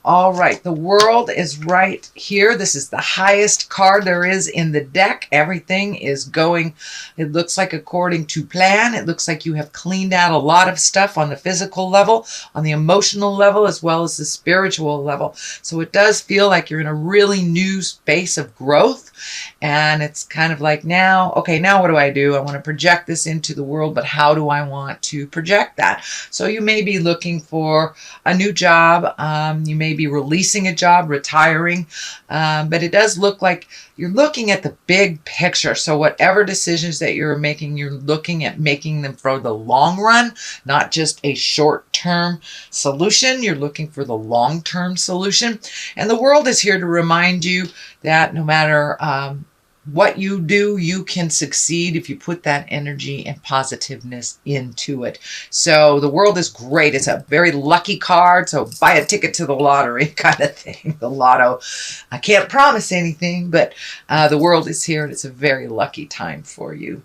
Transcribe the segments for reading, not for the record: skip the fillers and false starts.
All right, the world is right here. This is the highest card there is in the deck. Everything is going, it looks like, according to plan. It looks like you have cleaned out a lot of stuff on the physical level, on the emotional level, as well as the spiritual level. So it does feel like you're in a really new space of growth. And it's kind of like, now, okay, now what do? I want to project this into the world, but how do I want to project that? So you may be looking for a new job. You may be releasing a job, retiring, but it does look like you're looking at the big picture. So whatever decisions that you're making, you're looking at making them for the long run, not just a short-term solution. You're looking for the long-term solution. And the world is here to remind you that no matter what you do, you can succeed if you put that energy and positiveness into it. So the world is great. It's a very lucky card. So buy a ticket to the lottery kind of thing. The lotto. I can't promise anything, but the world is here and it's a very lucky time for you.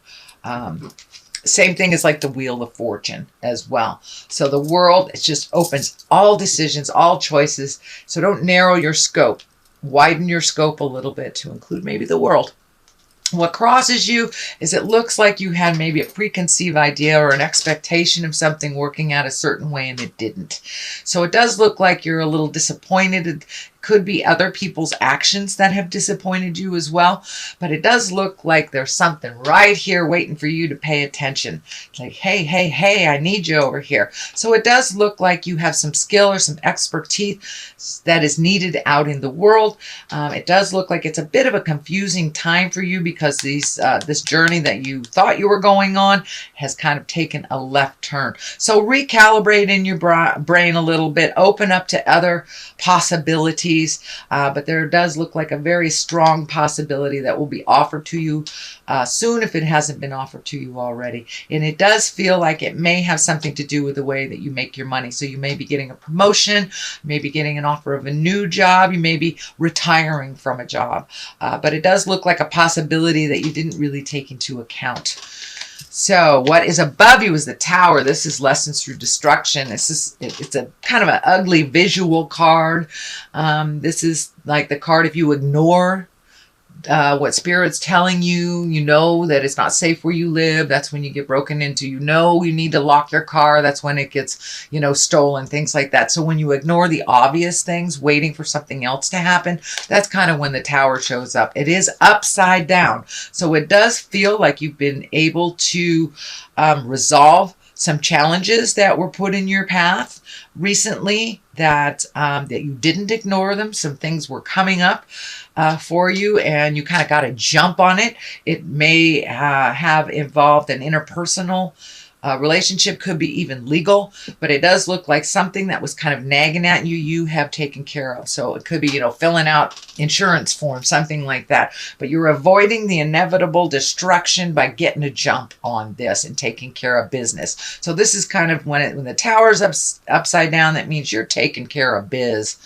Same thing as like the Wheel of Fortune as well. So the world, it just opens all decisions, all choices. So don't narrow your scope. Widen your scope a little bit to include maybe the world. What crosses you is it looks like you had maybe a preconceived idea or an expectation of something working out a certain way and it didn't. So it does look like you're a little disappointed. It could be other people's actions that have disappointed you as well. But it does look like there's something right here waiting for you to pay attention. It's like, hey, hey, hey, I need you over here. So it does look like you have some skill or some expertise that is needed out in the world. It does look like it's a bit of a confusing time for you because this journey that you thought you were going on has kind of taken a left turn. So recalibrate in your brain a little bit. Open up to other possibilities. But there does look like a very strong possibility that will be offered to you soon if it hasn't been offered to you already. And it does feel like it may have something to do with the way that you make your money. So you may be getting a promotion, you may be getting an offer of a new job, you may be retiring from a job. But it does look like a possibility that you didn't really take into account. So what is above you is the Tower. This is lessons through destruction. It's a kind of an ugly visual card. This is like the card if you ignore what Spirit's telling you, you know that it's not safe where you live. That's when you get broken into. You know you need to lock your car. That's when it gets, stolen, things like that. So when you ignore the obvious things, waiting for something else to happen, that's kind of when the Tower shows up. It is upside down. So it does feel like you've been able to resolve some challenges that were put in your path recently, that you didn't ignore them. Some things were coming up for you and you kind of got to jump on it. It may have involved an interpersonal relationship, could be even legal, but it does look like something that was kind of nagging at you, you have taken care of. So it could be, filling out insurance forms, something like that. But you're avoiding the inevitable destruction by getting a jump on this and taking care of business. So this is kind of when the Tower's upside down, that means you're taking care of biz.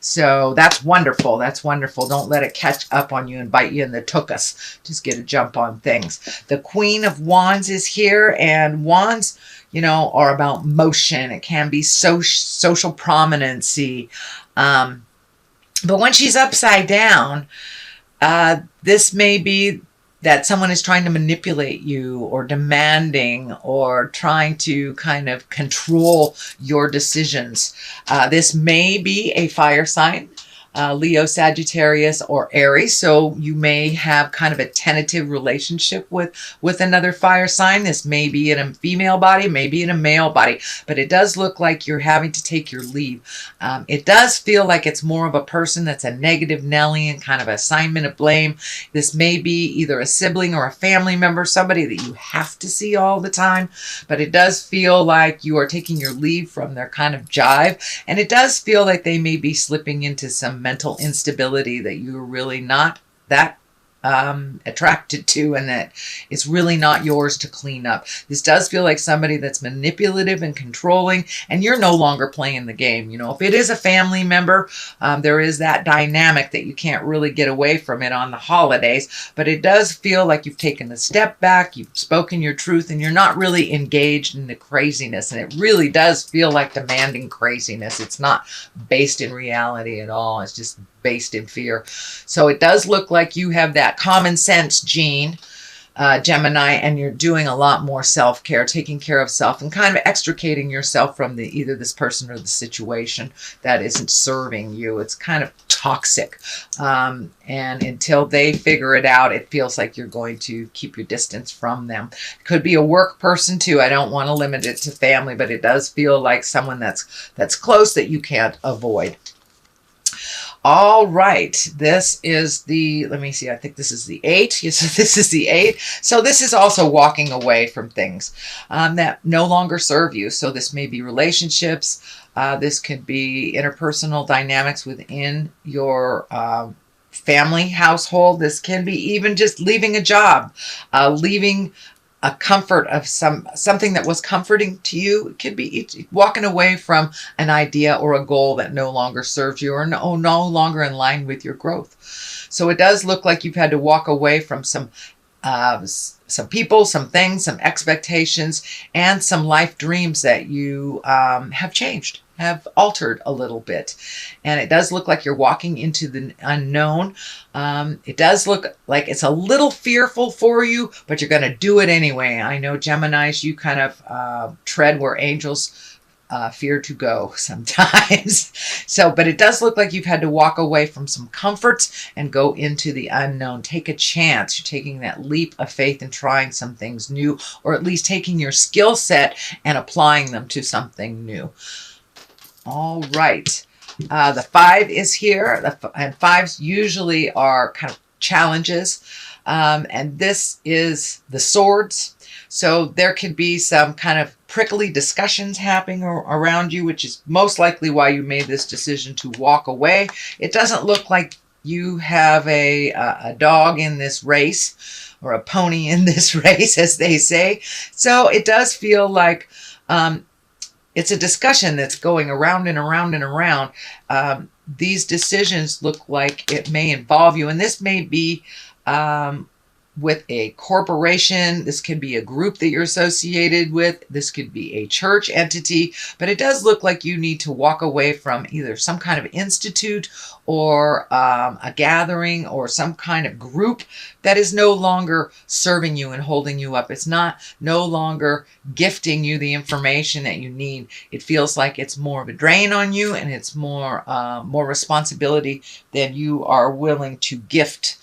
So that's wonderful. That's wonderful. Don't let it catch up on you and bite you in the tuchus. Just get a jump on things. The Queen of Wands is here, and wands, are about motion. It can be social prominency. But when she's upside down, this may be that someone is trying to manipulate you or demanding or trying to kind of control your decisions. This may be a fire sign, Leo, Sagittarius, or Aries. So you may have kind of a tentative relationship with another fire sign. This may be in a female body, maybe in a male body, but it does look like you're having to take your leave. It does feel like it's more of a person that's a negative Nelly and kind of assignment of blame. This may be either a sibling or a family member, somebody that you have to see all the time, but it does feel like you are taking your leave from their kind of jive. And it does feel like they may be slipping into some mental instability that you're really not that attracted to, and that it's really not yours to clean up. This does feel like somebody that's manipulative and controlling, and you're no longer playing the game. You know, if it is a family member, there is that dynamic that you can't really get away from it on the holidays, but it does feel like you've taken a step back, you've spoken your truth, and you're not really engaged in the craziness, and it really does feel like demanding craziness. It's not based in reality at all. It's just based in fear. So it does look like you have that common sense gene, Gemini, and you're doing a lot more self-care, taking care of self, and kind of extricating yourself from either this person or the situation that isn't serving you. It's kind of toxic. And until they figure it out, it feels like you're going to keep your distance from them. Could be a work person too. I don't want to limit it to family, but it does feel like someone that's close that you can't avoid. All right, this is the, let me see, I think this is the 8. Yes, this is the 8. So this is also walking away from things that no longer serve you. So this may be relationships. This could be interpersonal dynamics within your family household. This can be even just leaving a job, leaving a comfort of something that was comforting to you. It could be walking away from an idea or a goal that no longer serves you or no longer in line with your growth. So it does look like you've had to walk away from some people, some things, some expectations, and some life dreams that you have changed, have altered a little bit. And it does look like you're walking into the unknown. It does look like it's a little fearful for you, but you're going to do it anyway. I know Geminis, you kind of tread where angels fear to go sometimes. So, but it does look like you've had to walk away from some comforts and go into the unknown. Take a chance. You're taking that leap of faith and trying some things new, or at least taking your skill set and applying them to something new. All right. The 5 is here, and 5s usually are kind of challenges. And this is the swords. So there could be some kind of prickly discussions happening around you, which is most likely why you made this decision to walk away. It doesn't look like you have a dog in this race, or a pony in this race, as they say. So it does feel like it's a discussion that's going around and around and around. These decisions look like it may involve you, and this may be with a corporation. This could be a group that you're associated with. This could be a church entity, but it does look like you need to walk away from either some kind of institute or a gathering or some kind of group that is no longer serving you and holding you up. It's no longer gifting you the information that you need. It feels like it's more of a drain on you, and it's more responsibility than you are willing to gift.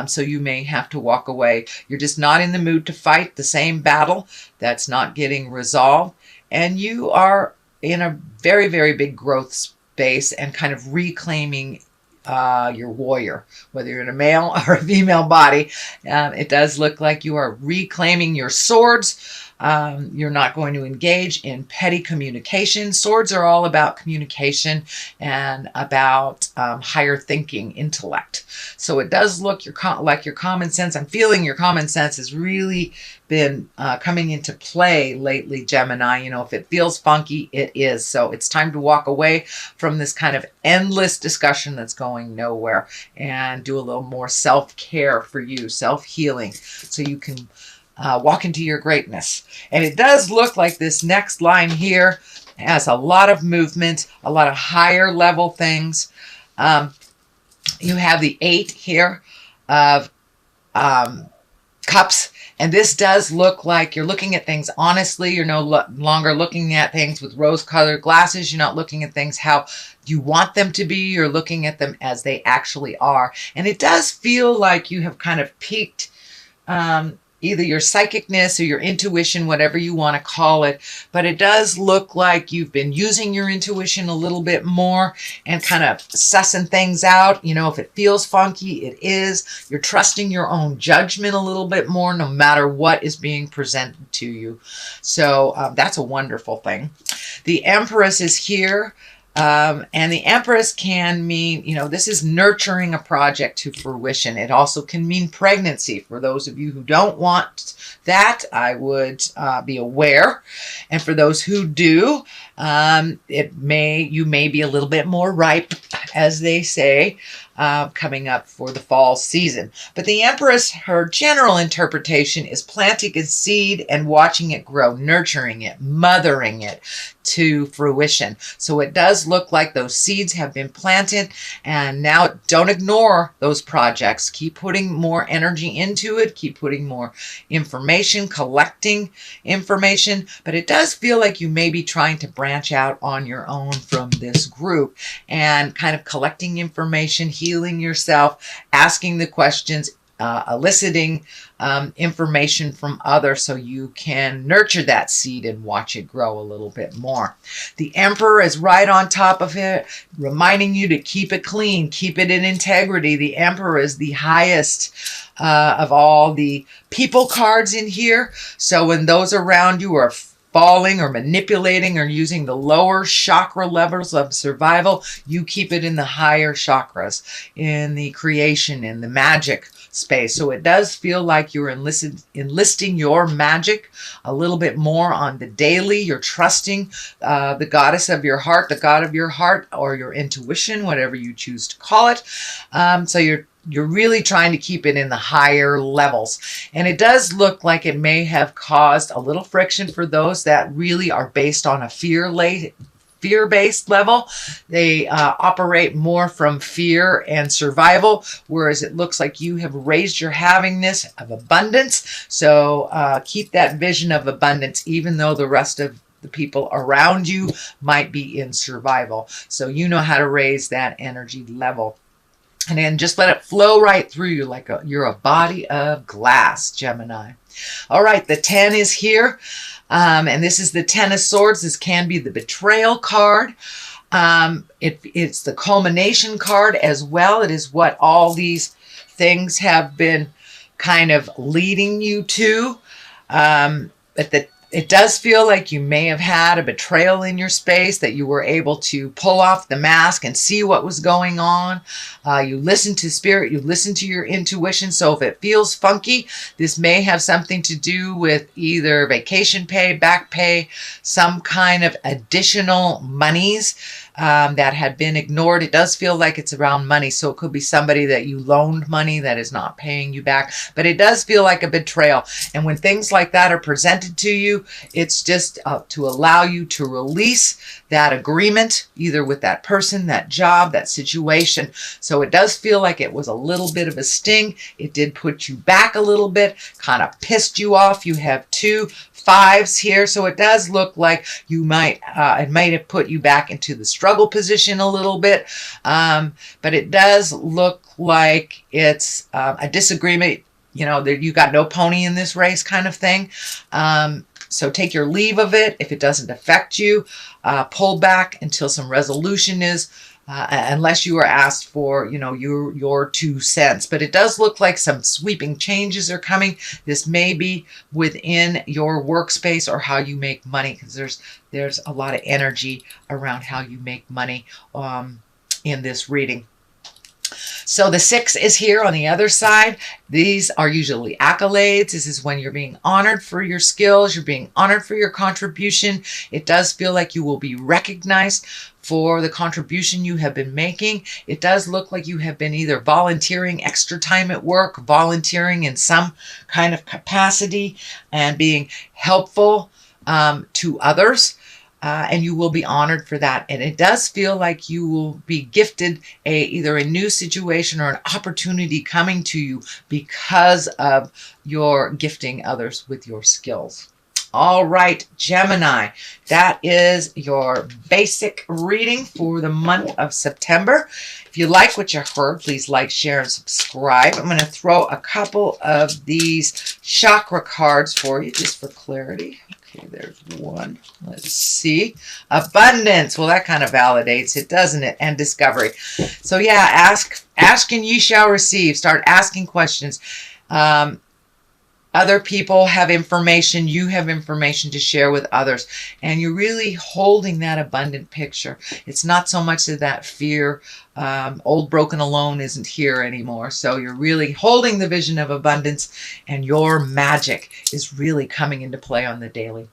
So you may have to walk away. You're just not in the mood to fight the same battle that's not getting resolved. And you are in a very, very big growth space and kind of reclaiming your warrior, whether you're in a male or a female body. It does look like you are reclaiming your swords. You're not going to engage in petty communication. Swords are all about communication and about higher thinking, intellect. So it does look like your common sense. I'm feeling your common sense has really been coming into play lately, Gemini. You know, if it feels funky, it is. So it's time to walk away from this kind of endless discussion that's going nowhere and do a little more self-care for you, self-healing, so you can walk into your greatness. And it does look like this next line here has a lot of movement, a lot of higher level things. You have the 8 here of cups. And this does look like you're looking at things honestly. You're no longer looking at things with rose-colored glasses. You're not looking at things how you want them to be. You're looking at them as they actually are. And it does feel like you have kind of peaked either your psychicness or your intuition, whatever you want to call it. But it does look like you've been using your intuition a little bit more and kind of sussing things out. You know, if it feels funky, it is. You're trusting your own judgment a little bit more, no matter what is being presented to you. So that's a wonderful thing. The Empress is here. And the Empress can mean, this is nurturing a project to fruition. It also can mean pregnancy. For those of you who don't want that, I would be aware. And for those who do, you may be a little bit more ripe, as they say, coming up for the fall season. But the Empress, her general interpretation is planting a seed and watching it grow, nurturing it, mothering it to fruition. So it does look like those seeds have been planted, and now don't ignore those projects. Keep putting more energy into it. Keep putting more information, collecting information. But it does feel like you may be trying to branch out on your own from this group and kind of collecting information, healing yourself, asking the questions, eliciting information from others so you can nurture that seed and watch it grow a little bit more. The Emperor is right on top of it, reminding you to keep it clean, keep it in integrity. The Emperor is the highest of all the people cards in here. So when those around you are falling or manipulating or using the lower chakra levels of survival, you keep it in the higher chakras, in the creation, in the magic space. So it does feel like you're enlisting your magic a little bit more on the daily. You're trusting the goddess of your heart, the god of your heart, or your intuition, whatever you choose to call it. So you're really trying to keep it in the higher levels. And it does look like it may have caused a little friction for those that really are based on a fear-based level. They operate more from fear and survival, whereas it looks like you have raised your havingness of abundance. So keep that vision of abundance, even though the rest of the people around you might be in survival. So you know how to raise that energy level. And then just let it flow right through you like you're a body of glass, Gemini. All right, the 10 is here. And this is the 10 of Swords. This can be the betrayal card. It's the culmination card as well. It is what all these things have been kind of leading you to. But it does feel like you may have had a betrayal in your space, that you were able to pull off the mask and see what was going on. You listen to spirit, you listen to your intuition. So if it feels funky, this may have something to do with either vacation pay, back pay, some kind of additional monies that had been ignored. It does feel like it's around money. So it could be somebody that you loaned money that is not paying you back. But it does feel like a betrayal. And when things like that are presented to you, it's just to allow you to release that agreement, either with that person, that job, that situation. So it does feel like it was a little bit of a sting. It did put you back a little bit, kind of pissed you off. You have 2 5s here, so it does look like you might it might have put you back into the struggle position a little bit, but it does look like it's a disagreement, that you got no pony in this race kind of thing. So take your leave of it if it doesn't affect you. Pull back until some resolution is, unless you are asked for, your 2 cents. But it does look like some sweeping changes are coming. This may be within your workspace or how you make money, because there's a lot of energy around how you make money in this reading. So the 6 is here on the other side. These are usually accolades. This is when you're being honored for your skills. You're being honored for your contribution. It does feel like you will be recognized for the contribution you have been making. It does look like you have been either volunteering extra time at work, volunteering in some kind of capacity, and being helpful to others. And you will be honored for that. And it does feel like you will be gifted either a new situation or an opportunity coming to you because of your gifting others with your skills. All right, Gemini, that is your basic reading for the month of September. If you like what you heard, please like, share, and subscribe. I'm going to throw a couple of these chakra cards for you just for clarity. Okay, there's one. Let's see. Abundance. Well, that kind of validates it, doesn't it? And discovery. So yeah, ask and ye shall receive. Start asking questions. Other people have information, you have information to share with others, and you're really holding that abundant picture. It's not so much of that fear. Old broken alone isn't here anymore. So you're really holding the vision of abundance, and your magic is really coming into play on the daily.